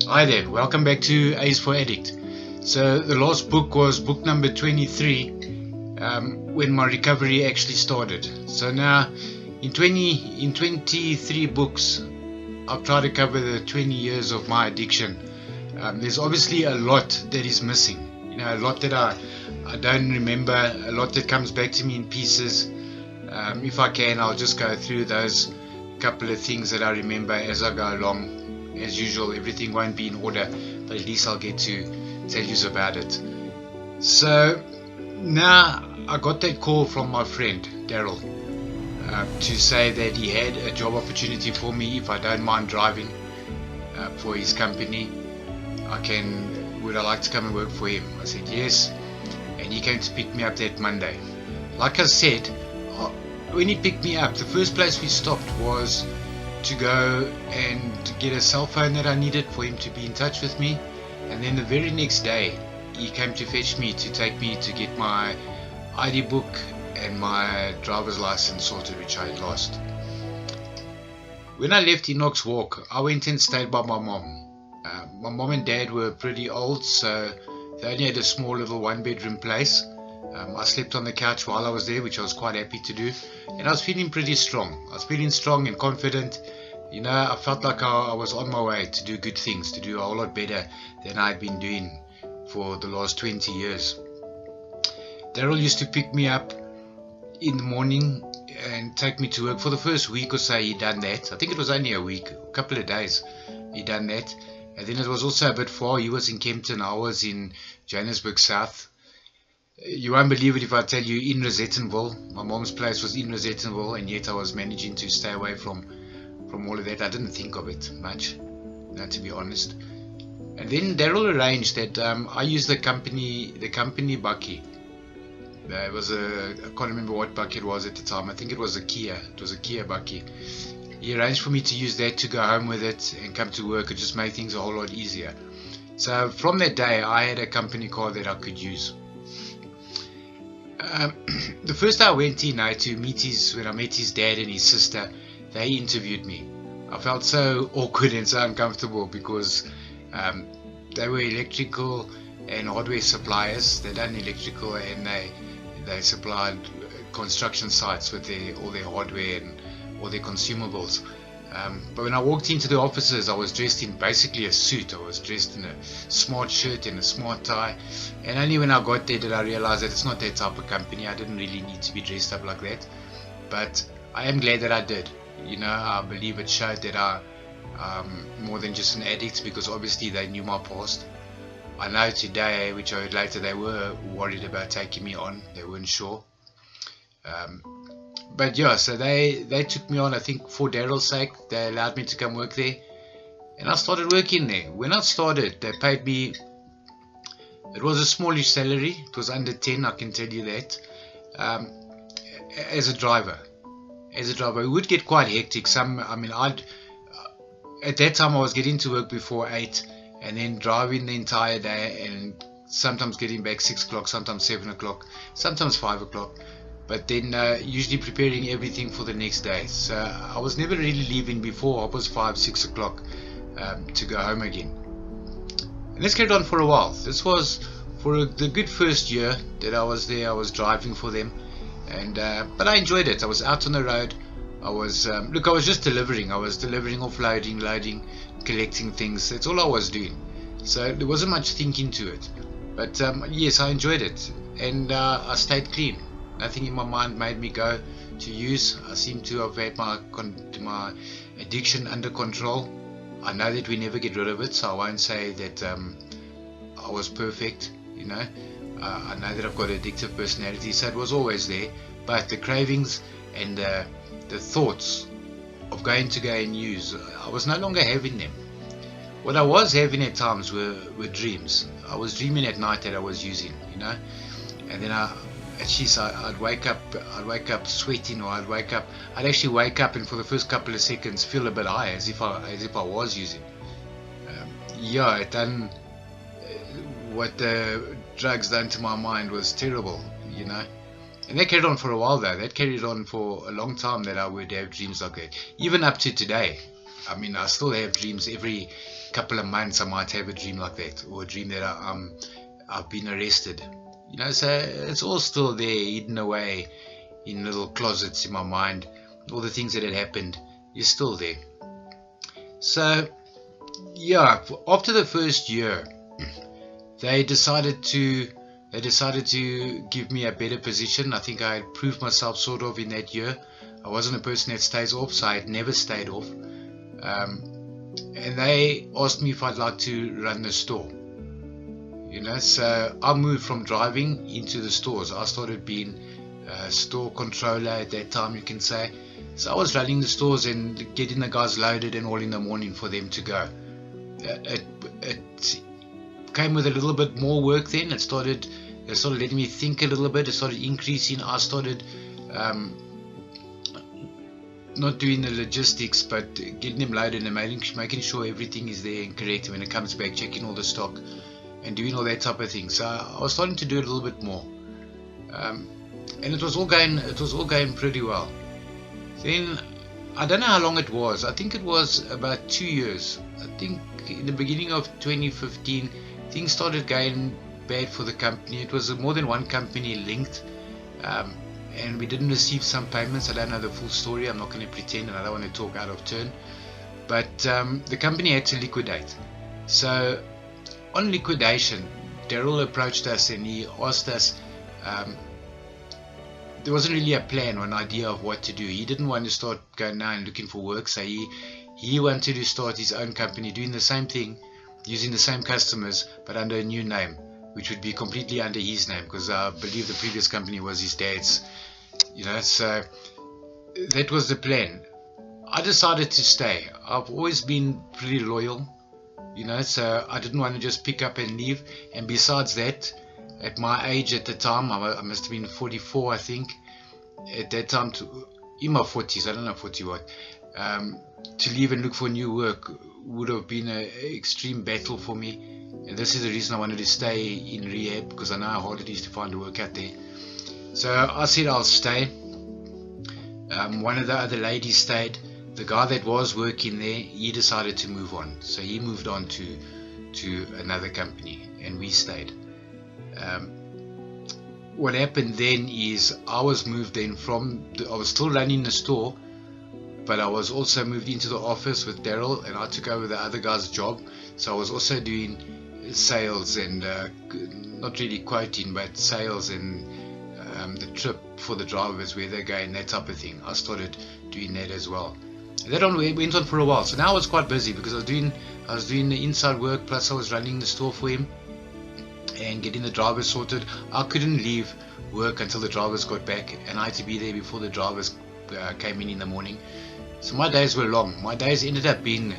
Hi there, welcome back to A's for Addict. So the last book was book number 23 when my recovery actually started. So now in 23 books I've tried to cover the 20 years of my addiction. There's obviously a lot that is missing, a lot that I don't remember, a lot that comes back to me in pieces. If I can, I'll just go through those couple of things that I remember as I go along. As usual, everything won't be in order, but at least I'll get to tell you about it. So now I got that call from my friend Daryl to say that he had a job opportunity for me if I don't mind driving for his company. Would I like to come and work for him? I said yes, and he came to pick me up that Monday. Like I said, when he picked me up, the first place we stopped was to go and get a cell phone that I needed for him to be in touch with me, and then the very next day he came to fetch me to take me to get my ID book and my driver's license sorted, which I had lost. When I left Enoch's Walk, I went and stayed by my mom. My mom and dad were pretty old, so they only had a small little one-bedroom place. I slept on the couch while I was there, which I was quite happy to do, and I was feeling pretty strong. I was feeling strong and confident. I felt like I was on my way to do good things, to do a whole lot better than I'd been doing for the last 20 years. Daryl used to pick me up in the morning and take me to work. For the first week or so he'd done that. I think it was only a week, a couple of days he'd done that. And then it was also a bit far. He was in Kempton, I was in Johannesburg South. You won't believe it if I tell you, in Rosettenville. My mom's place was in Rosettenville, and yet I was managing to stay away from all of that. I didn't think of it much, to be honest. And then Daryl arranged that I use the company bakkie. There was I can't remember what bakkie it was at the time. I think it was a Kia. It was a Kia bakkie. He arranged for me to use that to go home with it and come to work. It just made things a whole lot easier. So from that day, I had a company car that I could use. The first day I went in to meet when I met his dad and his sister, they interviewed me. I felt so awkward and so uncomfortable because they were electrical and hardware suppliers. They done electrical and they supplied construction sites with all their hardware and all their consumables. But when I walked into the offices, I was dressed in basically a suit. I was dressed in a smart shirt and a smart tie. And only when I got there did I realize that it's not that type of company. I didn't really need to be dressed up like that. But I am glad that I did. I believe it showed that I'm more than just an addict, because obviously they knew my past. I know today, which I heard later, they were worried about taking me on. They weren't sure. But yeah, so they took me on, I think, for Daryl's sake. They allowed me to come work there, and I started working there. When I started, they paid me, it was a smallish salary. It was under 10, I can tell you that. As a driver, it would get quite hectic. At that time I was getting to work before 8, and then driving the entire day, and sometimes getting back 6 o'clock, sometimes 7 o'clock, sometimes 5 o'clock. But then usually preparing everything for the next day. So I was never really leaving before 5-6 o'clock to go home again. And this carried on for a while. This was for the good first year that I was there. I was driving for them, and but I enjoyed it. I was out on the road. I was I was just delivering. I was delivering, offloading, loading, collecting things. That's all I was doing. So there wasn't much thinking to it. But yes, I enjoyed it, and I stayed clean. Nothing in my mind made me go to use. I seem to have had my addiction under control. I know that we never get rid of it, so I won't say that I was perfect. I know that I've got an addictive personality, so it was always there. But the cravings and the thoughts of going to go and use, I was no longer having them. What I was having at times were dreams. I was dreaming at night that I was using, and then I'd wake up sweating, or I'd actually wake up and for the first couple of seconds feel a bit high, as if I was using. It done what the drugs done to my mind was terrible, And that carried on for a while though. That carried on for a long time, that I would have dreams like that, even up to today. I mean, I still have dreams. Every couple of months I might have a dream like that, or a dream that I've been arrested. So it's all still there, hidden away in little closets in my mind. All the things that had happened is still there. So yeah, after the first year, they decided to give me a better position. I think I had proved myself sort of in that year. I wasn't a person that stays off, so I had never stayed off. And they asked me if I'd like to run the store. So I moved from driving into the stores. I started being a store controller at that time, you can say. So I was running the stores and getting the guys loaded and all in the morning for them to go. It came with a little bit more work then. It started letting me think a little bit. It started increasing. I started not doing the logistics, but getting them loaded and making sure everything is there and correct when it comes back, checking all the stock and doing all that type of thing. So I was starting to do it a little bit more, and it was all going pretty well. Then I don't know how long it was. I think it was about 2 years. I think in the beginning of 2015 things started going bad for the company. It was more than one company linked, and we didn't receive some payments. I don't know the full story. I'm not going to pretend, and I don't want to talk out of turn. But the company had to liquidate. So on liquidation, Daryl approached us and he asked us. There wasn't really a plan or an idea of what to do. He didn't want to start going now and looking for work, so he wanted to start his own company, doing the same thing, using the same customers, but under a new name, which would be completely under his name, because I believe the previous company was his dad's. So that was the plan. I decided to stay. I've always been pretty loyal, so I didn't want to just pick up and leave. And besides that, at my age at the time, I must have been 44, I think. At that time, in my 40s, I don't know 40 what, to leave and look for new work would have been an extreme battle for me. And this is the reason I wanted to stay in rehab, because I know how hard it is to find work out there. So I said I'll stay. One of the other ladies stayed. The guy that was working there, he decided to move on. So he moved on to another company, and we stayed. What happened then is I was moved then I was still running the store, but I was also moved into the office with Daryl, and I took over the other guy's job. So I was also doing sales and not really quoting, but sales and the trip for the drivers, where they're going, that type of thing. I started doing that as well. And that went on for a while. So now I was quite busy, because I was doing the inside work, plus I was running the store for him and getting the drivers sorted. I couldn't leave work until the drivers got back, and I had to be there before the drivers came in the morning. So my days were long. My days ended up being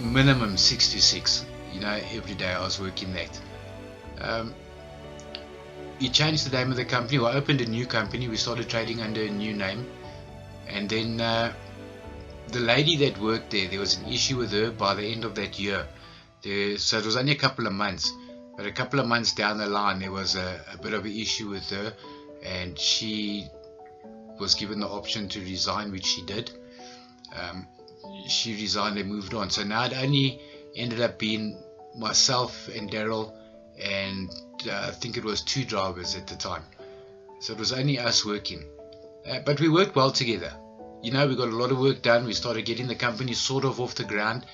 minimum 6 to 6. Every day I was working that. We changed the name of the company. We opened a new company. We started trading under a new name, and then the lady that worked there was an issue with her by the end of that year. So it was only a couple of months. But a couple of months down the line, there was a bit of an issue with her, and she was given the option to resign, which she did. She resigned and moved on. So now it only ended up being myself and Daryl, and I think it was 2 drivers at the time. So it was only us working. But we worked well together. We got a lot of work done. We started getting the company sort of off the ground.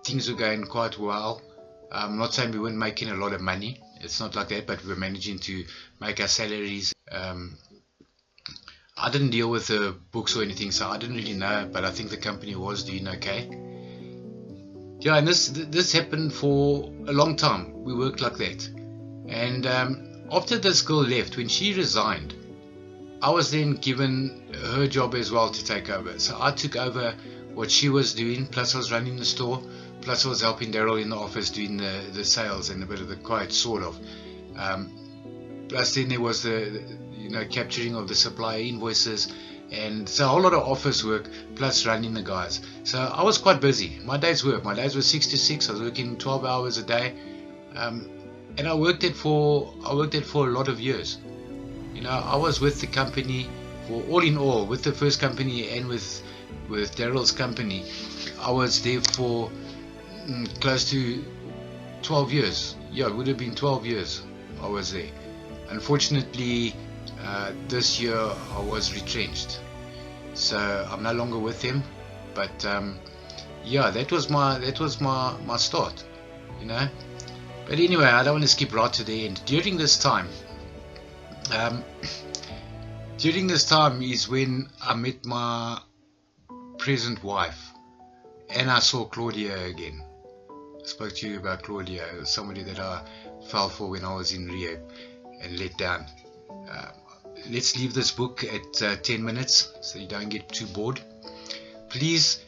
Things were going quite well. I'm not saying we weren't making a lot of money. It's not like that, but we were managing to make our salaries. I didn't deal with the books or anything, so I didn't really know, but I think the company was doing okay. Yeah, and this happened for a long time. We worked like that. And after this girl left, when she resigned, I was then given her job as well to take over. So I took over what she was doing, plus I was running the store, plus I was helping Daryl in the office doing the sales and a bit of the quiet, sort of. Plus then there was the capturing of the supplier invoices, and so a whole lot of office work, plus running the guys. So I was quite busy. My days were 6 to 6. I was working 12 hours a day, and I worked it for a lot of years. I was with the company for, all in all, with the first company and with Daryl's company, I was there for close to 12 years. Yeah, it would have been 12 years I was there. Unfortunately, this year I was retrenched, so I'm no longer with him. But yeah, that was my start, you know. But anyway, I don't want to skip right to the end. During this time is when I met my present wife, and I saw Claudia again. I spoke to you about Claudia, somebody that I fell for when I was in rehab and let down. Let's leave this book at 10 minutes so you don't get too bored. Please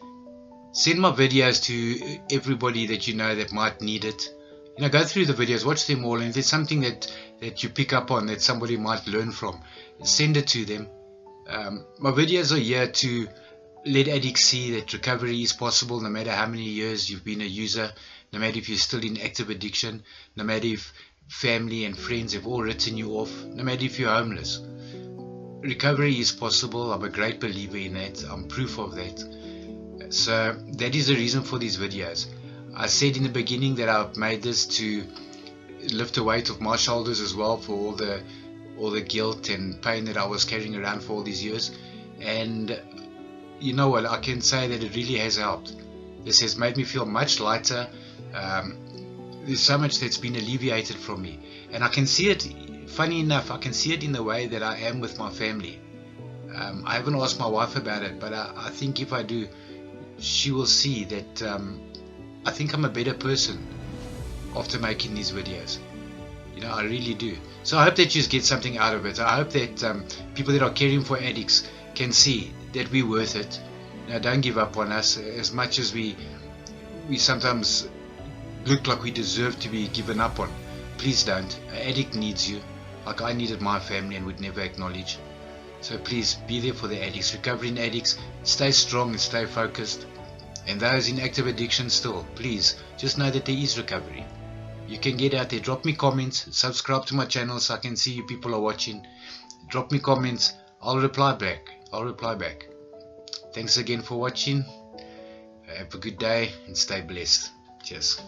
send my videos to everybody that you know that might need it. You know, go through the videos, watch them all, and if there's something that you pick up on that somebody might learn from, send it to them. My videos are here to let addicts see that recovery is possible, no matter how many years you've been a user, no matter if you're still in active addiction, no matter if family and friends have all written you off, no matter if you're homeless. Recovery is possible. I'm a great believer in that. I'm proof of that. So that is the reason for these videos. I said in the beginning that I've made this to lift the weight off my shoulders as well, for all the guilt and pain that I was carrying around for all these years. And you know what, I can say that it really has helped. This has made me feel much lighter. There's so much that's been alleviated from me, and I can see it. Funny enough, I can see it in the way that I am with my family. I haven't asked my wife about it, but I think if I do, she will see that I think I'm a better person after making these videos. You know, I really do. So I hope that you get something out of it. I hope that people that are caring for addicts can see that we're worth it. Now, don't give up on us. As much as we sometimes look like we deserve to be given up on, please don't. An addict needs you, like I needed my family and would never acknowledge. So please be there for the addicts, recovering addicts. Stay strong and stay focused. And those in active addiction still, please just know that there is recovery. You can get out there. Drop me comments, subscribe to my channel so I can see you people are watching. Drop me comments, I'll reply back. Thanks again for watching. Have a good day and stay blessed. Cheers.